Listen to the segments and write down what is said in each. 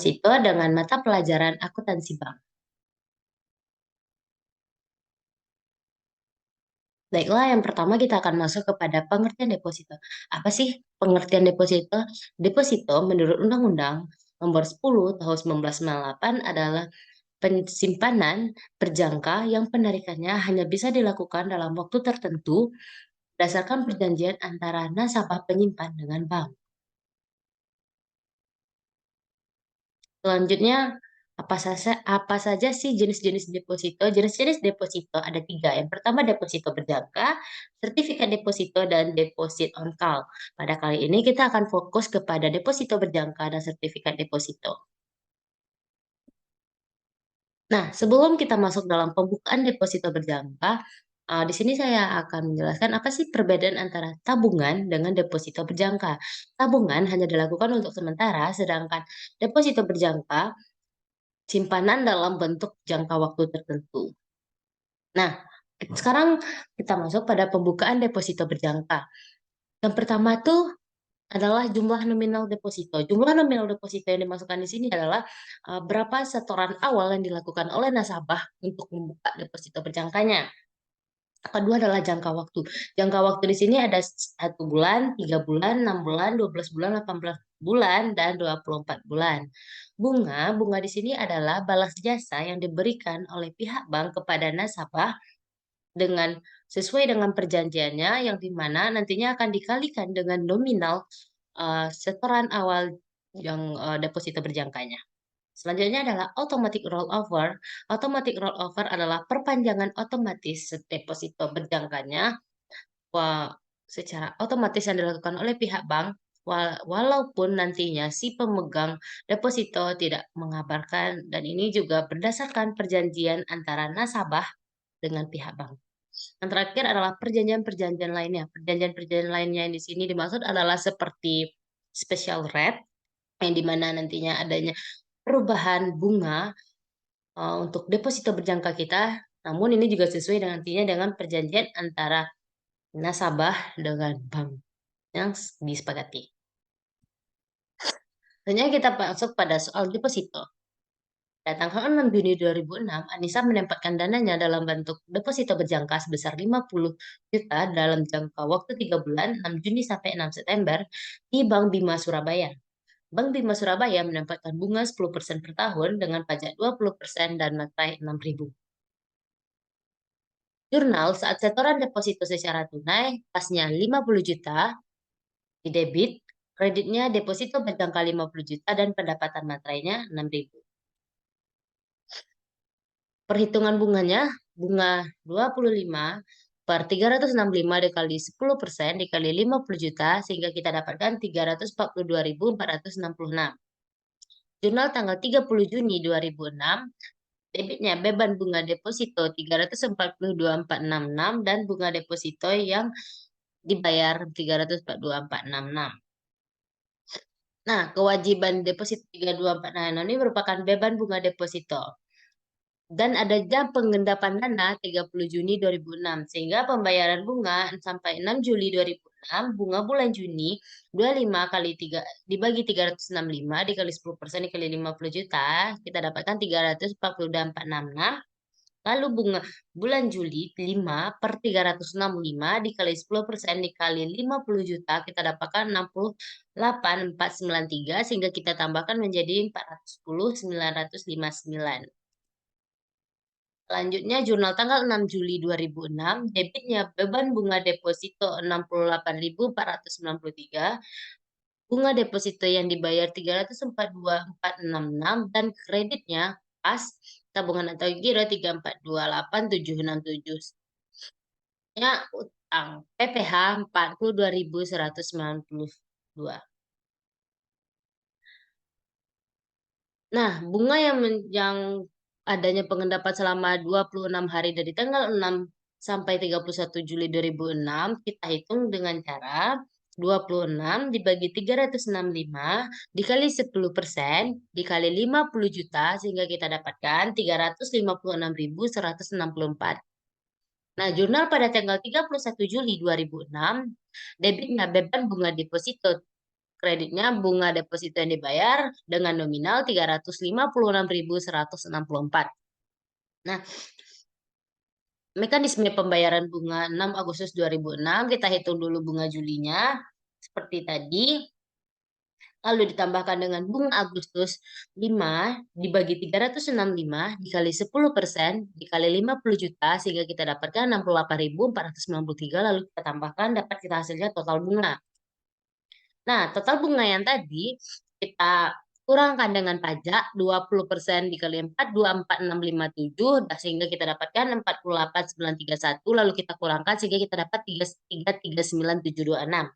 deposito dengan mata pelajaran akuntansi bank. Baiklah, yang pertama kita akan masuk kepada pengertian deposito. Apa sih pengertian deposito? Deposito menurut Undang-Undang Nomor 10 Tahun 1998 adalah pensimpanan berjangka yang penarikannya hanya bisa dilakukan dalam waktu tertentu berdasarkan perjanjian antara nasabah penyimpan dengan bank. Selanjutnya, apa saja sih jenis-jenis deposito? Jenis-jenis deposito ada tiga. Yang pertama deposito berjangka, sertifikat deposito, dan deposit on call. Pada kali ini kita akan fokus kepada deposito berjangka dan sertifikat deposito. Nah, sebelum kita masuk dalam pembukaan deposito berjangka, di sini saya akan menjelaskan apa sih perbedaan antara tabungan dengan deposito berjangka. Tabungan hanya dilakukan untuk sementara, sedangkan deposito berjangka simpanan dalam bentuk jangka waktu tertentu. Nah, sekarang kita masuk pada pembukaan deposito berjangka. Yang pertama tuh adalah jumlah nominal deposito. Jumlah nominal deposito yang dimasukkan di sini adalah berapa setoran awal yang dilakukan oleh nasabah untuk membuka deposito berjangkanya. Kedua adalah jangka waktu. Jangka waktu di sini ada 1 bulan, 3 bulan, 6 bulan, 12 bulan, 18 bulan, dan 24 bulan. Bunga di sini adalah balas jasa yang diberikan oleh pihak bank kepada nasabah dengan sesuai dengan perjanjiannya yang dimana nantinya akan dikalikan dengan nominal setoran awal yang deposito berjangkanya. Selanjutnya adalah automatic rollover. Automatic rollover adalah perpanjangan otomatis deposito berjangkanya secara otomatis yang dilakukan oleh pihak bank walaupun nantinya si pemegang deposito tidak mengabarkan, dan ini juga berdasarkan perjanjian antara nasabah dengan pihak bank. Yang terakhir adalah perjanjian-perjanjian lainnya. Perjanjian-perjanjian lainnya yang di sini dimaksud adalah seperti special rate, yang dimana nantinya adanya perubahan bunga untuk deposito berjangka kita, namun ini juga sesuai dengan nantinya dengan perjanjian antara nasabah dengan bank yang disepakati. Selanjutnya kita masuk pada soal deposito. Pada tanggal 6 Juni 2006, Anissa menempatkan dananya dalam bentuk deposito berjangka sebesar 50 juta dalam jangka waktu 3 bulan, 6 Juni sampai 6 September, di Bank Bima Surabaya. Bank Bima Surabaya menempatkan bunga 10% per tahun dengan pajak 20% dan materai 6.000. Jurnal saat setoran deposito secara tunai, pasnya 50 juta, di debit, kreditnya deposito berjangka 50 juta dan pendapatan materainya 6.000. Perhitungan bunganya, bunga 25 per 365 dikali 10% dikali 50 juta, sehingga kita dapatkan 342.466. Jurnal tanggal 30 Juni 2006, debitnya beban bunga deposito 342.466 dan bunga deposito yang dibayar 342.466. Nah, kewajiban deposito 32466 ini merupakan beban bunga deposito. Dan ada jam pengendapan dana 30 Juni 2006. Sehingga pembayaran bunga sampai 6 Juli 2006, bunga bulan Juni 25 kali 3 dibagi 365 dikali 10% dikali 50 juta, kita dapatkan 342.466. Lalu bunga bulan Juli 5 per 365 dikali 10% dikali 50 juta, kita dapatkan 68.493, sehingga kita tambahkan menjadi 410.959. Selanjutnya, jurnal tanggal 6 Juli 2006, debitnya beban bunga deposito 68.493, bunga deposito yang dibayar 342.466, dan kreditnya pas tabungan atau giro 3428767. Ya, utang PPh 42.192. Nah, bunga yang adanya pengendapan selama 26 hari dari tanggal 6 sampai 31 Juli 2006, kita hitung dengan cara 26 dibagi 365 dikali 10% dikali 50 juta, sehingga kita dapatkan 356.164. Nah, jurnal pada tanggal 31 Juli 2006, debitnya beban bunga deposito kreditnya bunga deposito yang dibayar dengan nominal 356.164. Nah, mekanisme pembayaran bunga 6 Agustus 2006, kita hitung dulu bunga Julinya. Seperti tadi, lalu ditambahkan dengan bunga Agustus 5 dibagi 365 dikali 10% dikali 50 juta sehingga kita dapatkan 68.493, lalu kita tambahkan dapat kita hasilnya total bunga. Nah, total bunga yang tadi kita kurangkan dengan pajak 20% dikali 4, 24.657, sehingga kita dapatkan 48.931, lalu kita kurangkan sehingga kita dapat 33.9.726.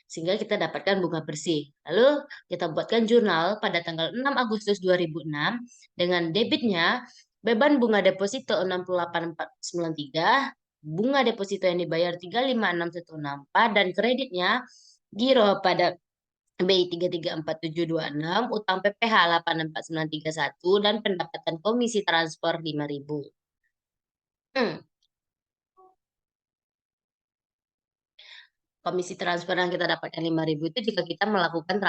Sehingga kita dapatkan bunga bersih. Lalu kita buatkan jurnal pada tanggal 6 Agustus 2006 dengan debitnya beban bunga deposito 68.493, bunga deposito yang dibayar 356164, dan kreditnya giro pada BI 334726, utang PPh 84931, dan pendapatan komisi transfer 5.000. Komisi transfer yang kita dapatkan 5.000 itu jika kita melakukan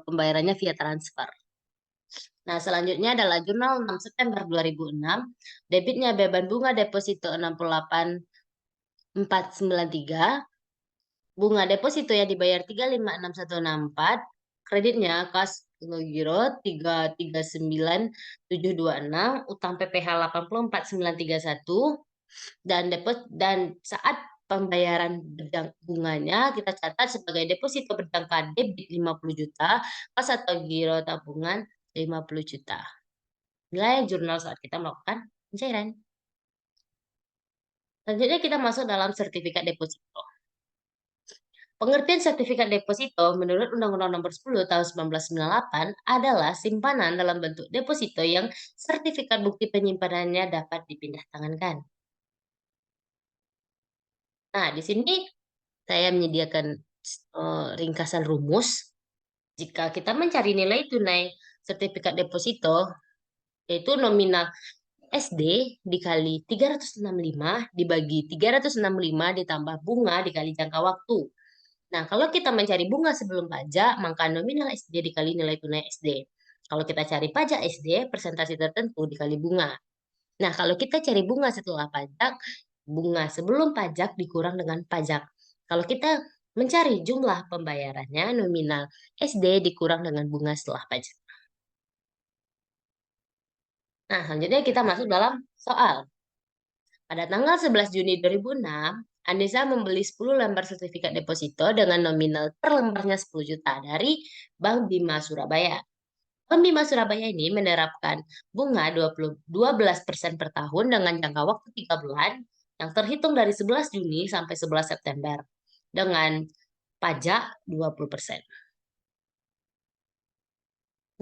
pembayarannya via transfer. Nah, selanjutnya adalah jurnal 6 September 2006. Debitnya beban bunga deposito 68.493. Bunga deposito yang dibayar 356164. Kreditnya kas giro 339726. Utang PPh 84931. Dan saat pembayaran bunganya kita catat sebagai deposito berjangka debit 50 juta, kas atau giro tabungan 50 juta. Nilai jurnal saat kita melakukan pencairan. Selanjutnya kita masuk dalam sertifikat deposito. Pengertian sertifikat deposito menurut Undang-Undang Nomor 10 Tahun 1998 adalah simpanan dalam bentuk deposito yang sertifikat bukti penyimpanannya dapat dipindah tangankan. Nah, di sini saya menyediakan ringkasan rumus. Jika kita mencari nilai tunai sertifikat deposito, yaitu nominal SD dikali 365 dibagi 365 ditambah bunga dikali jangka waktu. Nah, kalau kita mencari bunga sebelum pajak, maka nominal SD dikali nilai tunai SD. Kalau kita cari pajak SD, persentase tertentu dikali bunga. Nah, kalau kita cari bunga setelah pajak, bunga sebelum pajak dikurang dengan pajak. Kalau kita mencari jumlah pembayarannya, nominal SD dikurang dengan bunga setelah pajak. Nah, selanjutnya kita masuk dalam soal. Pada tanggal 11 Juni 2006, Anissa membeli 10 lembar sertifikat deposito dengan nominal per lembarnya 10 juta dari Bank Bima Surabaya. Bank Bima Surabaya ini menerapkan bunga 12% per tahun dengan jangka waktu 3 bulan yang terhitung dari 11 Juni sampai 11 September dengan pajak 20%.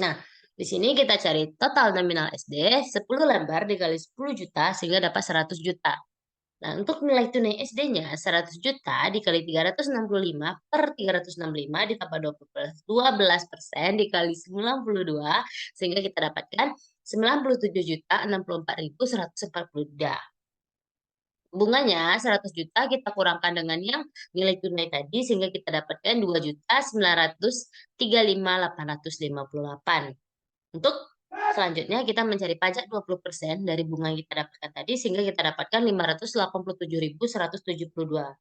Nah, di sini kita cari total nominal SD 10 lembar dikali 10 juta sehingga dapat 100 juta. Nah, untuk nilai tunai SD-nya 100 juta dikali 365 per 365 ditambah 12% dikali 92 sehingga kita dapatkan 97.064.142. Bunganya 100 juta kita kurangkan dengan yang nilai tunai tadi sehingga kita dapatkan 2.935.858. Untuk selanjutnya kita mencari pajak 20% dari bunga yang kita dapatkan tadi sehingga kita dapatkan 587.172.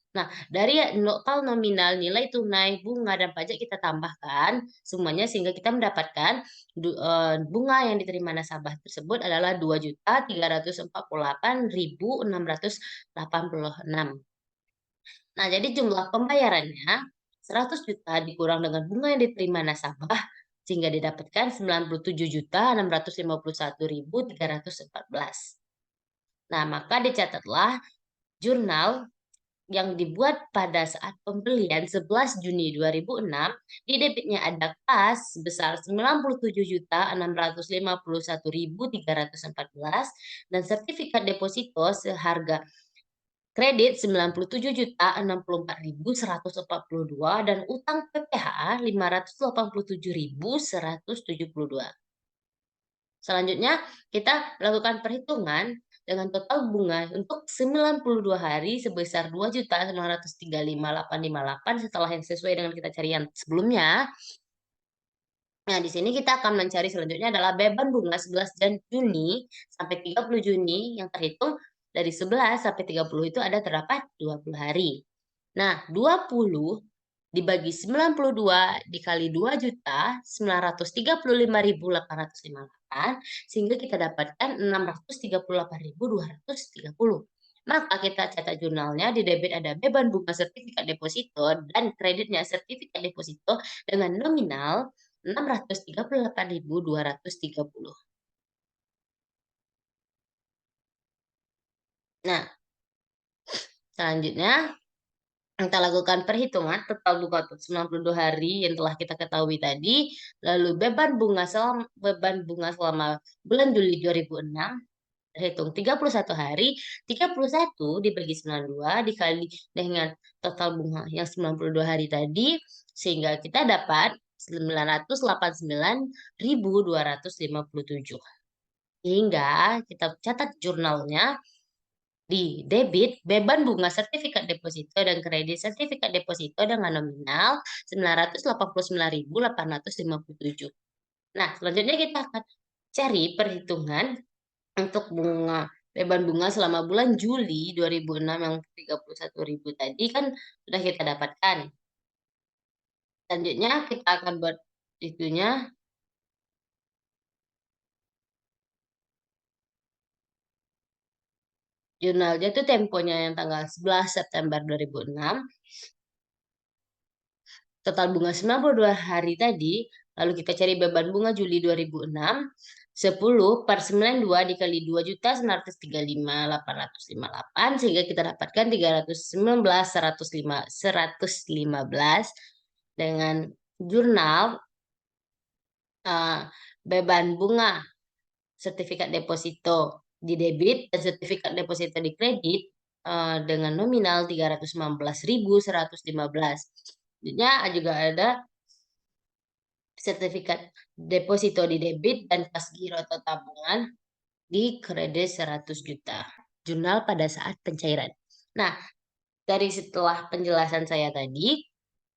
Nah, dari total nominal nilai tunai, bunga, dan pajak kita tambahkan semuanya sehingga kita mendapatkan bunga yang diterima nasabah tersebut adalah 2.348.686. Nah, jadi jumlah pembayarannya 100 juta dikurang dengan bunga yang diterima nasabah sehingga didapatkan 97.651.314. Nah, maka dicatatlah jurnal yang dibuat pada saat pembelian 11 Juni 2006, di debitnya ada kas sebesar 97.651.314 dan sertifikat deposito seharga kredit 97.064.142 dan utang PPh 587.172. Selanjutnya kita melakukan perhitungan dengan total bunga untuk 92 hari sebesar 2.935.858 setelah yang sesuai dengan kita cari yang sebelumnya. Nah, di sini kita akan mencari selanjutnya adalah beban bunga 11 dan Juni sampai 30 Juni yang terhitung dari 11 sampai 30 itu ada terdapat 20 hari. Nah, 20 dibagi 92 dikali 2.935.858 sehingga kita dapatkan 638.230. Maka kita catat jurnalnya, di debit ada beban bunga sertifikat deposito dan kreditnya sertifikat deposito dengan nominal 638.230. Nah, selanjutnya kita lakukan perhitungan total bunga untuk 92 hari yang telah kita ketahui tadi. Lalu beban bunga selama bulan Juli 2006 terhitung 31 hari. 31 dibagi 92 dikali dengan total bunga yang 92 hari tadi sehingga kita dapat 989.257. Sehingga kita catat jurnalnya, di debit beban bunga sertifikat deposito dan kredit sertifikat deposito dengan nominal 989.857. Nah, selanjutnya kita akan cari perhitungan untuk beban bunga selama bulan Juli 2006 yang 31.000 tadi kan sudah kita dapatkan. Selanjutnya kita akan buat itunya. Jurnalnya itu temponya yang tanggal 11 September 2006. Total bunga 92 hari tadi, lalu kita cari beban bunga Juli 2006, 10 per 92 dikali 2.935.858 sehingga kita dapatkan 319.115 dengan jurnal beban bunga sertifikat deposito di debit dan sertifikat deposito di kredit dengan nominal 319.115. Jadinya juga ada sertifikat deposito di debit dan kas giro atau tabungan di kredit 100 juta. Jurnal pada saat pencairan. Nah, dari setelah penjelasan saya tadi,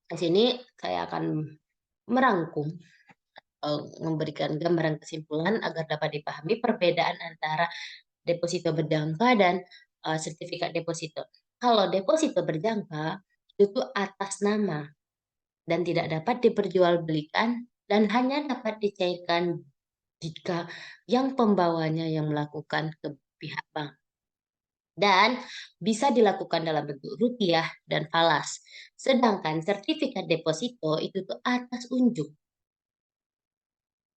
di sini saya akan merangkum, memberikan gambaran kesimpulan agar dapat dipahami perbedaan antara deposito berjangka dan sertifikat deposito. Kalau deposito berjangka itu atas nama dan tidak dapat diperjualbelikan dan hanya dapat dicairkan jika yang pembawanya yang melakukan ke pihak bank. Dan bisa dilakukan dalam bentuk rupiah dan falas. Sedangkan sertifikat deposito itu tuh atas unjuk.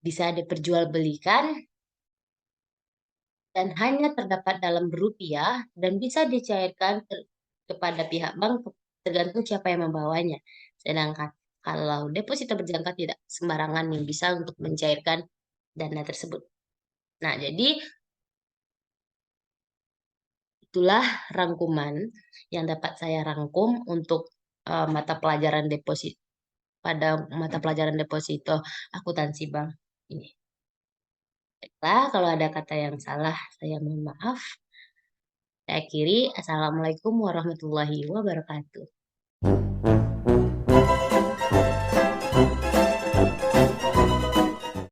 Bisa diperjualbelikan dan hanya terdapat dalam rupiah dan bisa dicairkan kepada pihak bank tergantung siapa yang membawanya. Sedangkan kalau deposito berjangka tidak sembarangan yang bisa untuk mencairkan dana tersebut. Nah, jadi itulah rangkuman yang dapat saya rangkum untuk mata pelajaran deposito pada mata pelajaran deposito akuntansi bank ini. Baiklah, kalau ada kata yang salah, saya mohon maaf. Saya akhiri. Assalamualaikum warahmatullahi wabarakatuh.